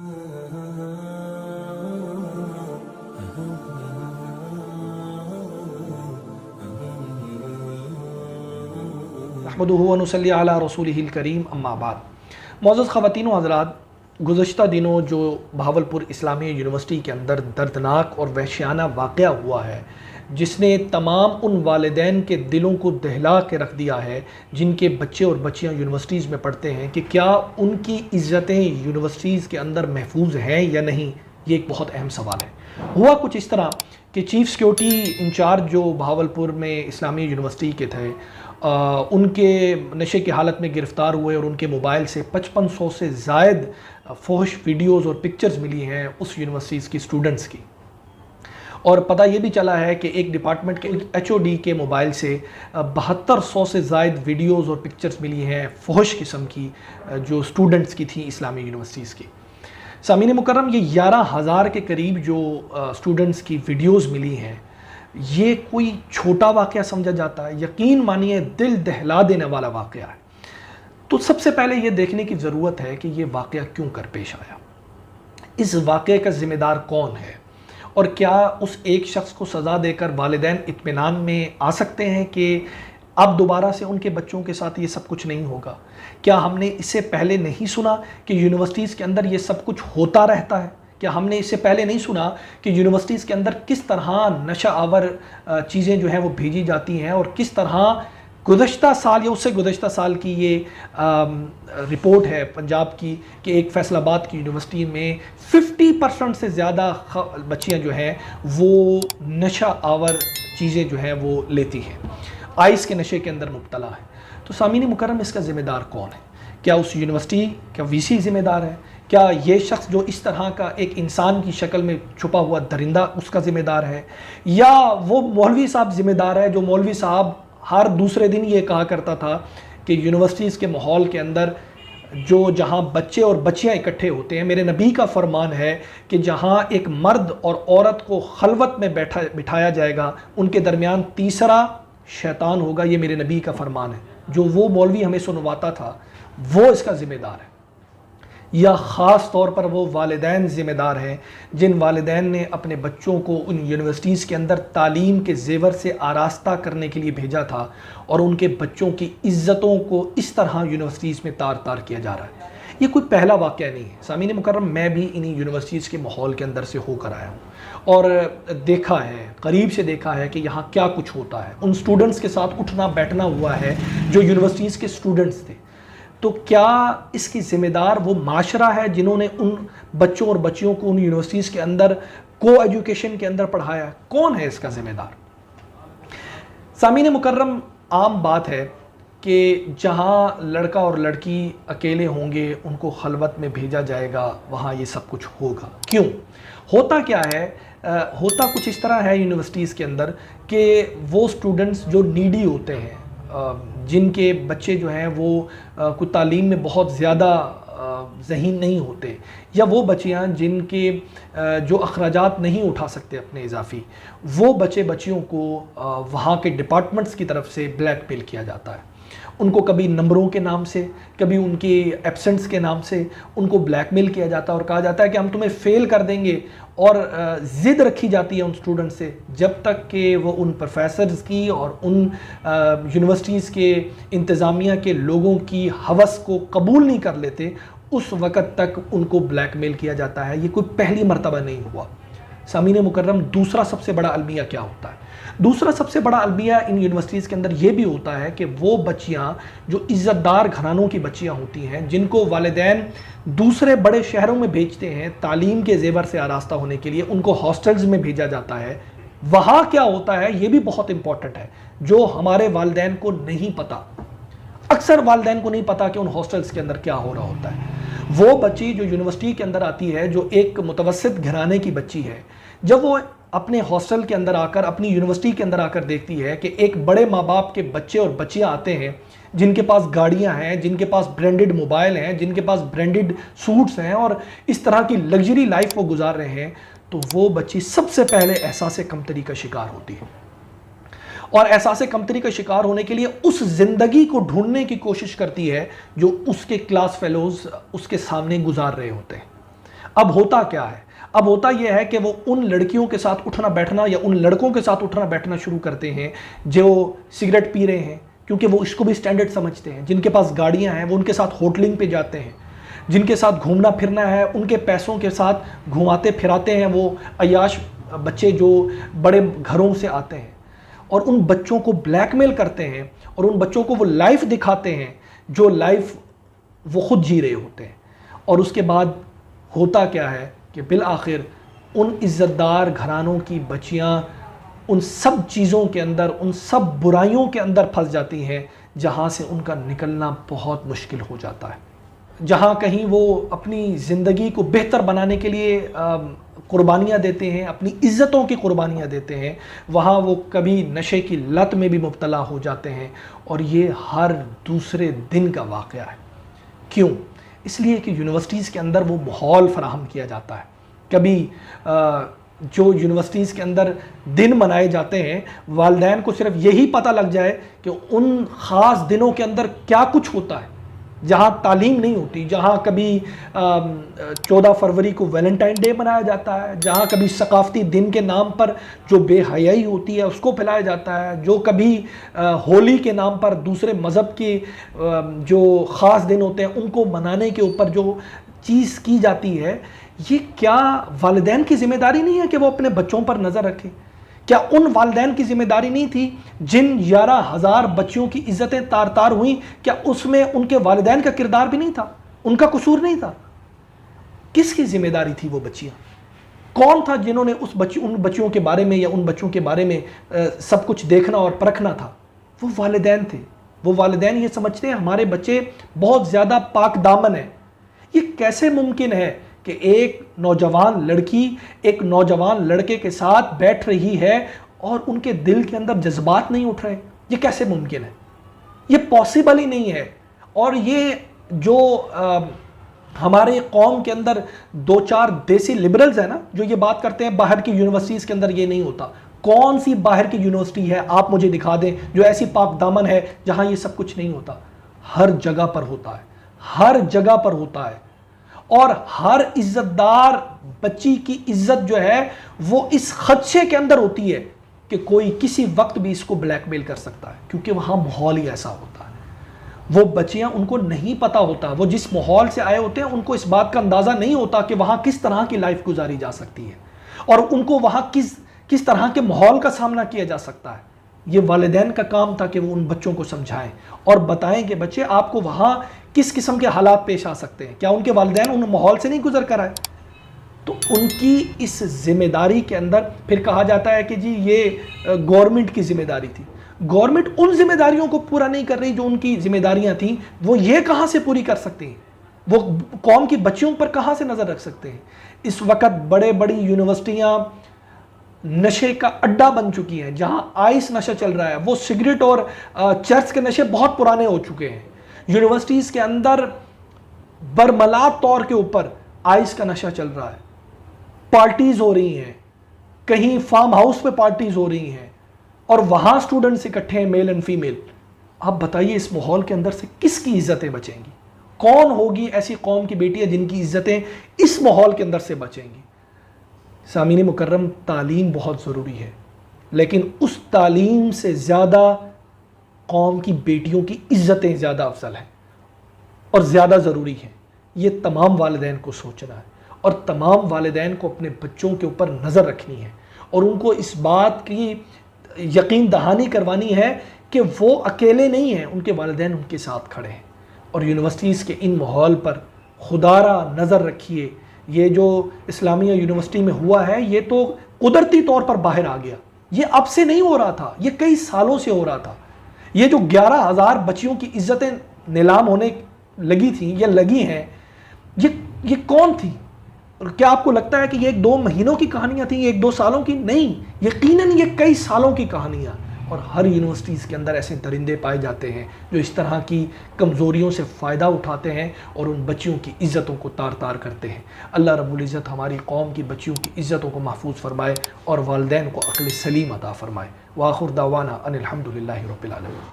نحمدہ و نصلی علی رسولہ الکریم اما بعد۔ معزز خواتین و حضرات، گزشتہ دنوں جو بہاولپور اسلامیہ یونیورسٹی کے اندر دردناک اور وحشیانہ واقعہ ہوا ہے، جس نے تمام ان والدین کے دلوں کو دہلا کے رکھ دیا ہے جن کے بچے اور بچیاں یونیورسٹیز میں پڑھتے ہیں، کہ کیا ان کی عزتیں یونیورسٹیز کے اندر محفوظ ہیں یا نہیں، یہ ایک بہت اہم سوال ہے۔ ہوا کچھ اس طرح کہ چیف سیکیورٹی انچارج جو بہاولپور میں اسلامیہ یونیورسٹی کے تھے، ان کے نشے کی حالت میں گرفتار ہوئے اور ان کے موبائل سے 5500 سے زائد فحش ویڈیوز اور پکچرز ملی ہیں اس یونیورسٹیز کی اسٹوڈنٹس کی۔ اور پتہ یہ بھی چلا ہے کہ ایک ڈپارٹمنٹ کے HOD کے موبائل سے 7200 سے زائد ویڈیوز اور پکچرز ملی ہیں فحش قسم کی، جو اسٹوڈنٹس کی تھیں اسلامی یونیورسٹیز کی۔ سامعین مکرم، یہ 11,000 کے قریب جو اسٹوڈنٹس کی ویڈیوز ملی ہیں، یہ کوئی چھوٹا واقعہ سمجھا جاتا ہے؟ یقین مانیے دل دہلا دینے والا واقعہ ہے۔ تو سب سے پہلے یہ دیکھنے کی ضرورت ہے کہ یہ واقعہ کیوں کر پیش آیا، اس واقعے کا ذمہ دار کون ہے، اور کیا اس ایک شخص کو سزا دے کر والدین اطمینان میں آ سکتے ہیں کہ اب دوبارہ سے ان کے بچوں کے ساتھ یہ سب کچھ نہیں ہوگا؟ کیا ہم نے اس سے پہلے نہیں سنا کہ یونیورسٹیز کے اندر یہ سب کچھ ہوتا رہتا ہے؟ کیا ہم نے اس سے پہلے نہیں سنا کہ یونیورسٹیز کے اندر کس طرح نشہ آور چیزیں جو ہیں وہ بھیجی جاتی ہیں، اور کس طرح گزشتہ سال یا اس سے گزشتہ سال کی یہ رپورٹ ہے پنجاب کی کہ ایک فیصل آباد کی یونیورسٹی میں 50% سے زیادہ بچیاں جو ہیں وہ نشہ آور چیزیں جو ہیں وہ لیتی ہیں، آئس کے نشے کے اندر مبتلا ہے۔ تو سامعین مکرم، اس کا ذمہ دار کون ہے؟ کیا اس یونیورسٹی کا VC ذمہ دار ہے؟ کیا یہ شخص جو اس طرح کا ایک انسان کی شکل میں چھپا ہوا درندہ اس کا ذمہ دار ہے؟ یا وہ مولوی صاحب ذمہ دار ہے جو مولوی صاحب ہر دوسرے دن یہ کہا کرتا تھا کہ یونیورسٹیز کے ماحول کے اندر جہاں بچے اور بچیاں اکٹھے ہوتے ہیں، میرے نبی کا فرمان ہے کہ جہاں ایک مرد اور عورت کو خلوت میں بٹھایا جائے گا، ان کے درمیان تیسرا شیطان ہوگا۔ یہ میرے نبی کا فرمان ہے۔ جو وہ مولوی ہمیں سنواتا تھا وہ اس کا ذمہ دار ہے، یا خاص طور پر وہ والدین ذمہ دار ہیں جن والدین نے اپنے بچوں کو ان یونیورسٹیز کے اندر تعلیم کے زیور سے آراستہ کرنے کے لیے بھیجا تھا، اور ان کے بچوں کی عزتوں کو اس طرح یونیورسٹیز میں تار تار کیا جا رہا ہے۔ یہ کوئی پہلا واقعہ نہیں ہے۔ سامعین مکرم، میں بھی انہی یونیورسٹیز کے ماحول کے اندر سے ہو کر آیا ہوں اور دیکھا ہے، قریب سے دیکھا ہے کہ یہاں کیا کچھ ہوتا ہے۔ ان سٹوڈنٹس کے ساتھ اٹھنا بیٹھنا ہوا ہے جو یونیورسٹیز کے سٹوڈنٹس تھے۔ تو کیا اس کی ذمہ دار وہ معاشرہ ہے جنہوں نے ان بچوں اور بچیوں کو ان یونیورسٹیز کے اندر کو ایجوکیشن کے اندر پڑھایا ہے؟ کون ہے اس کا ذمہ دار؟ سامعین مکرم، عام بات ہے کہ جہاں لڑکا اور لڑکی اکیلے ہوں گے، ان کو خلوت میں بھیجا جائے گا، وہاں یہ سب کچھ ہوگا۔ کیوں ہوتا کیا ہے؟ ہوتا کچھ اس طرح ہے یونیورسٹیز کے اندر کہ وہ سٹوڈنٹس جو نیڈی ہوتے ہیں، جن کے بچے جو ہیں وہ کوئی تعلیم میں بہت زیادہ ذہین نہیں ہوتے، یا وہ بچیاں جن کے جو اخراجات نہیں اٹھا سکتے اپنے اضافی، وہ بچے بچیوں کو وہاں کے ڈپارٹمنٹس کی طرف سے بلیک میل کیا جاتا ہے۔ ان کو کبھی نمبروں کے نام سے، کبھی ان کی ایبسنٹس کے نام سے ان کو بلیک میل کیا جاتا ہے اور کہا جاتا ہے کہ ہم تمہیں فیل کر دیں گے، اور ضد رکھی جاتی ہے ان سٹوڈنٹ سے جب تک کہ وہ ان پروفیسرز کی اور ان یونیورسٹیز کے انتظامیہ کے لوگوں کی ہوس کو قبول نہیں کر لیتے، اس وقت تک ان کو بلیک میل کیا جاتا ہے۔ یہ کوئی پہلی مرتبہ نہیں ہوا۔ سامعین مکرم، دوسرا سب سے بڑا المیہ کیا ہوتا ہے؟ دوسرا سب سے بڑا المیہ ان یونیورسٹیز کے اندر یہ بھی ہوتا ہے کہ وہ بچیاں جو عزت دار گھرانوں کی بچیاں ہوتی ہیں، جن کو والدین دوسرے بڑے شہروں میں بھیجتے ہیں تعلیم کے زیور سے آراستہ ہونے کے لیے، ان کو ہاسٹلز میں بھیجا جاتا ہے۔ وہاں کیا ہوتا ہے یہ بھی بہت امپورٹنٹ ہے، جو ہمارے والدین کو نہیں پتا۔ اکثر والدین کو نہیں پتا کہ ان ہاسٹلز کے اندر کیا ہو رہا ہوتا ہے۔ وہ بچی جو یونیورسٹی کے اندر آتی ہے، جو ایک متوسط گھرانے کی بچی ہے، جب وہ اپنے ہاسٹل کے اندر آ کر، اپنی یونیورسٹی کے اندر آ کر دیکھتی ہے کہ ایک بڑے ماں باپ کے بچے اور بچیاں آتے ہیں جن کے پاس گاڑیاں ہیں، جن کے پاس برانڈڈ موبائل ہیں، جن کے پاس برانڈڈ سوٹس ہیں، اور اس طرح کی لگژری لائف وہ گزار رہے ہیں، تو وہ بچی سب سے پہلے احساس کمتری کا شکار ہوتی ہے، اور احساس کمتری کا شکار ہونے کے لیے اس زندگی کو ڈھونڈنے کی کوشش کرتی ہے جو اس کے کلاس فیلوز اس کے سامنے گزار رہے ہوتے ہیں۔ اب ہوتا کیا ہے؟ اب ہوتا یہ ہے کہ وہ ان لڑکیوں کے ساتھ اٹھنا بیٹھنا یا ان لڑکوں کے ساتھ اٹھنا بیٹھنا شروع کرتے ہیں جو سگریٹ پی رہے ہیں، کیونکہ وہ اس کو بھی سٹینڈرڈ سمجھتے ہیں، جن کے پاس گاڑیاں ہیں وہ ان کے ساتھ ہوٹلنگ پہ جاتے ہیں، جن کے ساتھ گھومنا پھرنا ہے ان کے پیسوں کے ساتھ گھماتے پھراتے ہیں وہ عیاش بچے جو بڑے گھروں سے آتے ہیں، اور ان بچوں کو بلیک میل کرتے ہیں اور ان بچوں کو وہ لائف دکھاتے ہیں جو لائف وہ خود جی رہے ہوتے ہیں۔ اور اس کے بعد ہوتا کیا ہے کہ بالآخر ان عزت دار گھرانوں کی بچیاں ان سب چیزوں کے اندر، ان سب برائیوں کے اندر پھنس جاتی ہیں جہاں سے ان کا نکلنا بہت مشکل ہو جاتا ہے۔ جہاں کہیں وہ اپنی زندگی کو بہتر بنانے کے لیے قربانیاں دیتے ہیں، اپنی عزتوں کی قربانیاں دیتے ہیں، وہاں وہ کبھی نشے کی لت میں بھی مبتلا ہو جاتے ہیں، اور یہ ہر دوسرے دن کا واقعہ ہے۔ کیوں؟ اس لیے کہ یونیورسٹیز کے اندر وہ ماحول فراہم کیا جاتا ہے۔ کبھی جو یونیورسٹیز کے اندر دن منائے جاتے ہیں، والدین کو صرف یہی پتہ لگ جائے کہ ان خاص دنوں کے اندر کیا کچھ ہوتا ہے، جہاں تعلیم نہیں ہوتی، جہاں کبھی 14 فروری کو ویلنٹائن ڈے منایا جاتا ہے، جہاں کبھی ثقافتی دن کے نام پر جو بے حیائی ہوتی ہے اس کو پھیلایا جاتا ہے، جو کبھی ہولی کے نام پر دوسرے مذہب کے جو خاص دن ہوتے ہیں ان کو منانے کے اوپر جو چیز کی جاتی ہے، یہ کیا والدین کی ذمہ داری نہیں ہے کہ وہ اپنے بچوں پر نظر رکھیں؟ کیا ان والدین کی ذمہ داری نہیں تھی جن 11,000 بچیوں کی عزتیں تار تار ہوئیں، کیا اس میں ان کے والدین کا کردار بھی نہیں تھا؟ ان کا قصور نہیں تھا؟ کس کی ذمہ داری تھی وہ بچیاں؟ کون تھا جنہوں نے ان بچیوں کے بارے میں یا ان بچوں کے بارے میں سب کچھ دیکھنا اور پرکھنا تھا؟ وہ والدین تھے۔ وہ والدین یہ سمجھتے ہیں ہمارے بچے بہت زیادہ پاک دامن ہیں۔ یہ کیسے ممکن ہے کہ ایک نوجوان لڑکی ایک نوجوان لڑکے کے ساتھ بیٹھ رہی ہے اور ان کے دل کے اندر جذبات نہیں اٹھ رہے؟ یہ کیسے ممکن ہے؟ یہ پاسبل ہی نہیں ہے۔ اور یہ جو ہمارے قوم کے اندر 2-4 دیسی لبرلز ہیں نا، جو یہ بات کرتے ہیں باہر کی یونیورسٹیز کے اندر یہ نہیں ہوتا، کون سی باہر کی یونیورسٹی ہے آپ مجھے دکھا دیں جو ایسی پاک دامن ہے جہاں یہ سب کچھ نہیں ہوتا؟ ہر جگہ پر ہوتا ہے، ہر جگہ پر ہوتا ہے۔ اور ہر عزت دار بچی کی عزت جو ہے وہ اس خدشے کے اندر ہوتی ہے کہ کوئی کسی وقت بھی اس کو بلیک میل کر سکتا ہے، کیونکہ وہاں ماحول ہی ایسا ہوتا ہے۔ وہ بچیاں، ان کو نہیں پتا ہوتا، وہ جس ماحول سے آئے ہوتے ہیں ان کو اس بات کا اندازہ نہیں ہوتا کہ وہاں کس طرح کی لائف گزاری جا سکتی ہے، اور ان کو وہاں کس طرح کے ماحول کا سامنا کیا جا سکتا ہے۔ یہ والدین کا کام تھا کہ وہ ان بچوں کو سمجھائیں اور بتائیں کہ بچے آپ کو وہاں کس قسم کے حالات پیش آ سکتے ہیں۔ کیا ان کے والدین ان ماحول سے نہیں گزر کر آئے؟ تو ان کی اس ذمہ داری کے اندر پھر کہا جاتا ہے کہ جی یہ گورنمنٹ کی ذمہ داری تھی۔ گورنمنٹ ان ذمہ داریوں کو پورا نہیں کر رہی جو ان کی ذمہ داریاں تھیں، وہ یہ کہاں سے پوری کر سکتے ہیں؟ وہ قوم کی بچیوں پر کہاں سے نظر رکھ سکتے ہیں؟ اس وقت بڑی یونیورسٹیاں نشے کا اڈا بن چکی ہیں، جہاں آئس نشہ چل رہا ہے۔ وہ سگریٹ اور چرس کے نشے بہت پرانے ہو چکے ہیں۔ یونیورسٹیز کے اندر برملا طور کے اوپر آئس کا نشہ چل رہا ہے، پارٹیز ہو رہی ہیں، کہیں فارم ہاؤس پہ پارٹیز ہو رہی ہیں، اور وہاں سٹوڈنٹس اکٹھے ہیں، میل اینڈ فیمیل۔ آپ بتائیے اس ماحول کے اندر سے کس کی عزتیں بچیں گی؟ کون ہوگی ایسی قوم کی بیٹیاں جن کی عزتیں اس ماحول کے اندر سے بچیں گی؟ سامعین مکرم، تعلیم بہت ضروری ہے، لیکن اس تعلیم سے زیادہ قوم کی بیٹیوں کی عزتیں زیادہ افضل ہیں اور زیادہ ضروری ہیں۔ یہ تمام والدین کو سوچنا ہے، اور تمام والدین کو اپنے بچوں کے اوپر نظر رکھنی ہے، اور ان کو اس بات کی یقین دہانی کروانی ہے کہ وہ اکیلے نہیں ہیں، ان کے والدین ان کے ساتھ کھڑے ہیں۔ اور یونیورسٹیز کے ان ماحول پر خدا را نظر رکھیے۔ یہ جو اسلامیہ یونیورسٹی میں ہوا ہے یہ تو قدرتی طور پر باہر آ گیا، یہ اب سے نہیں ہو رہا تھا، یہ کئی سالوں سے ہو رہا تھا۔ یہ جو 11,000 بچیوں کی عزتیں نیلام ہونے لگی تھیں یا لگی ہیں، یہ کون تھی؟ اور کیا آپ کو لگتا ہے کہ یہ 1-2 مہینوں کی کہانیاں تھیں، 1-2 سالوں کی؟ نہیں، یقیناً یہ کئی سالوں کی کہانیاں۔ اور ہر یونیورسٹیز کے اندر ایسے درندے پائے جاتے ہیں جو اس طرح کی کمزوریوں سے فائدہ اٹھاتے ہیں اور ان بچیوں کی عزتوں کو تار تار کرتے ہیں۔ اللہ رب العزت ہماری قوم کی بچیوں کی عزتوں کو محفوظ فرمائے اور والدین کو عقل سلیم عطا فرمائے۔ وآخر دعوانا ان الحمدللہ رب العالمین۔